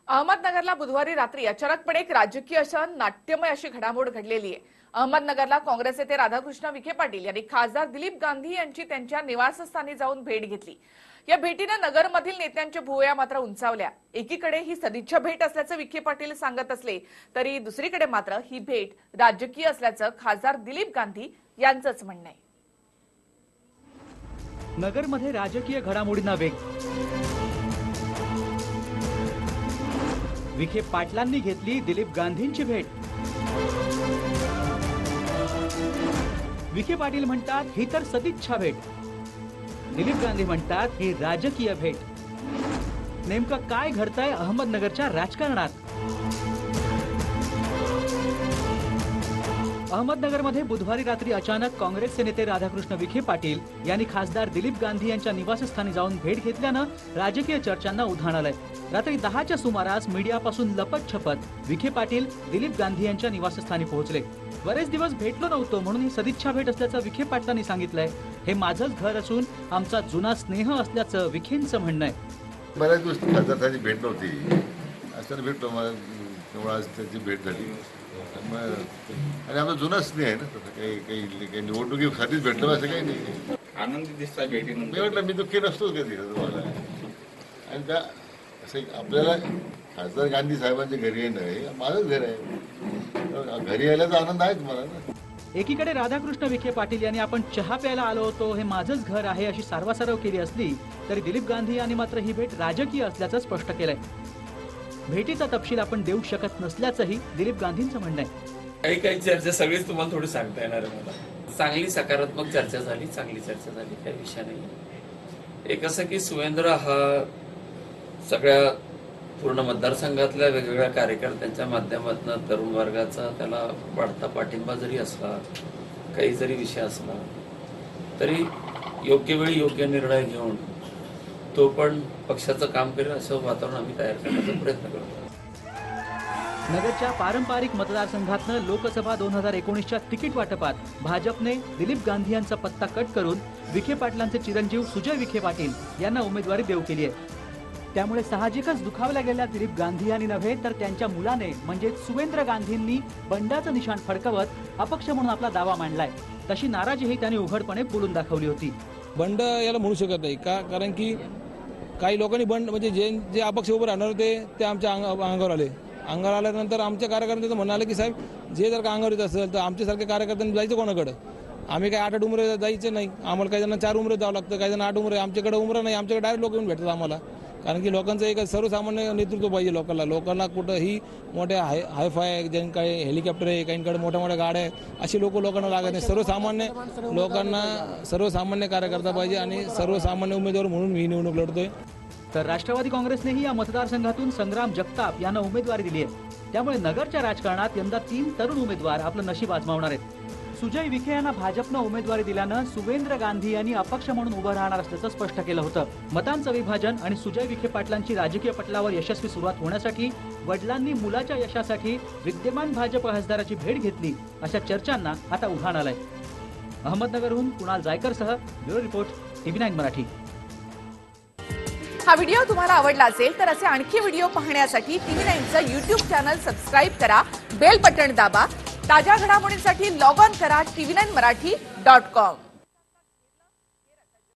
अहमदनगरला बुधवारी रात्री अचानकपणे एक राजकीय अशा नाट्यमय अशी घडामोड घडलेली आहे। अहमदनगरला काँग्रेस नेते राधाकृष्ण विखे पाटील यांनी खासदार दिलीप गांधी यांची त्यांच्या निवासस्थानी जाऊन भेट घेतली। या भेटीने नगरमधील नेत्यांच्या भुवया मात्र उंचावल्या। एकीकडे ही सदिच्छा भेट असल्याचं विखे पाटील सांगत असले तरी दुसरीकडे मात्र ही भेट राजकीय असल्याचं खासदार दिलीप गांधी यांचंच म्हणणं आहे। नगरमध्ये राजकीय घडामोडींना वेग। विखे पाटलांनी घेतली दिलीप गांधींची भेट। विखे पाटील म्हणतात ही तर सदिच्छा भेट, दिलीप गांधी म्हणतात ही राजकीय भेट। नेमकं काय घडतंय अहमदनगरच्या राजकारणात? अहमदनगरमध्ये बुधवारी रात्री अचानक काँग्रेसचे नेते राधाकृष्ण विखे पाटील यांनी खासदार दिलीप गांधी यांच्या निवासस्थानी जाऊन भेट घेतल्यानं राजकीय चर्चांना उधाण आलंय। रात्री 10च्या सुमारास मीडियापासून लपत छपत विखे पाटील दिलीप गांधी यांच्या निवासस्थानी पोहोचले। बरेच दिवस भेटलो नव्हतो म्हणून ही सदिच्छा भेट असल्याचं विखे पाटलांनी सांगितलंय। हे माझंच घर असून आमचा जुना स्नेह असल्याचं विखेंचं म्हणणं आहे। बऱ्याच दिवस खासदारांची भेट नव्हती, असताना भेटलो, मला आज त्याची भेट झाली आणि आमचा जुना स्नेह आहे ना, तसं काही निवडणुकीसाठीच भेटलं असं काही नाही। आनंदी दिसता भेटी मी म्हटलं मी दुःखी नसतो कधी तुम्हाला, आणि त्या असं आपल्याला खासदार गांधी साहेबांच्या घरी येणं हे माझंच घर आहे, घरी यायलाचा आनंद आहे तुम्हाला ना। एकीकडे राधाकृष्ण विखे पाटील यांनी आपण चहा प्यायला आलो होतो, हे माझंच घर आहे अशी सारवासारव केली असली तरी दिलीप गांधी यांनी मात्र ही भेट राजकीय असल्याचं स्पष्ट केलंय। भेटीचा तपशील आपण देऊ शकत नसल्याचंही दिलीप गांधींचं म्हणणं आहे। काही चर्चा सगळीच तुम्हाला थोडी सांगता येणार आहे मला। चांगली सकारात्मक चर्चा झाली, चांगली चर्चा झाली, काही विषय नाही। एक असं की सुवेंद्र हा सगळ्या पूर्ण मतदारसंघातल्या वेगवेगळ्या कार्यकर्त्यांच्या माध्यमातून तरुण वर्गाचा त्याला वाढता पाठिंबा जरी असला, काही जरी विषय असला तरी योग्य वेळी योग्य निर्णय घेऊन तो पण पक्षाचं काम करेल असं वातावरण आम्ही तयार करण्याचा प्रयत्न करतो। नगरच्या पारंपरिक मतदारसंघातनं लोकसभा 2019च्या तिकीट वाटपात भाजपने दिलीप गांधी यांचा पत्ता कट करून विखे पाटलांचे चिरंजीव सुजय विखे पाटील यांना उमेदवारी देऊ केली आहे। त्यामुळे साहजिकच दुखावल्या गेलेल्या दिलीप गांधी यांनी नव्हे तर त्यांच्या मुलाने म्हणजे सुवेंद्र गांधींनी बंडाचं निशाण फडकवत अपक्ष म्हणून आपला दावा मांडलाय। तशी नाराजीही त्यांनी उघडपणे बोलून दाखवली होती। बंड याला म्हणू शकत नाही का, कारण की काही लोकांनी बंड म्हणजे जे अपक्ष उभे राहणार होते ते आमच्या अंगावर आले। अंगावर आल्यानंतर आमच्या कार्यकर्त्यांचं म्हणणं आलं की साहेब जे जर का अंगावर येत असेल तर आमच्यासारख्या कार्यकर्त्यांनी जायचं कोणाकडे? आम्ही काही 8 उमरे जायचे नाही, आम्हाला काही जणांना 4 उमरे जावं लागतं, काही जण 8 उमरे। आमच्याकडे उमरा नाही, आमच्याकडे डायरेक्ट लोक येऊन भेटतात आम्हाला, कारण की लोकांचं एक सर्वसामान्य नेतृत्व पाहिजे लोकांना कुठंही मोठ्या हायफाय ज्यांकडे हेलिकॉप्टर आहे, काहींकडे मोठ्या मोठ्या गाड्या आहेत, अशी लोकांना लागत नाही। सर्वसामान्य लोकांना सर्वसामान्य कार्यकर्ता पाहिजे आणि सर्वसामान्य उमेदवार म्हणून मी निवडणूक लढतोय। तर राष्ट्रवादी काँग्रेसनेही या मतदारसंघातून संग्राम जगताप यांना उमेदवारी दिली आहे। त्यामुळे नगरच्या राजकारणात यंदा 3 तरुण उमेदवार आपलं नशीब आजमावणार आहेत। सुजय विखे यांना भाजपनं उमेदवारी दिल्यानं सुवेंद्र गांधी यांनी अपक्ष म्हणून उभं राहणार असल्याचं स्पष्ट केलं होतं। मतांचं विभाजन आणि सुजय विखे पाटलांची राजकीय पटलावर यशस्वी सुरुवात होण्यासाठी वडिलांनी मुलाच्या यशासाठी विद्यमान भाजप खासदाराची भेट घेतली अशा चर्चांना आता उधाण आलंय। अहमदनगरहून कुणाल जायकरसह ब्युरो रिपोर्ट TV9 मराठी। हा व्हिडिओ तुम्हाला आवडला असेल तर असे आणखी व्हिडिओ पाहण्यासाठी TV9चं YouTube चॅनल सबस्क्राइब करा, बेल बटन दाबा। ताज्या घडामोडींसाठी लॉग ऑन करा tv9marathi.com।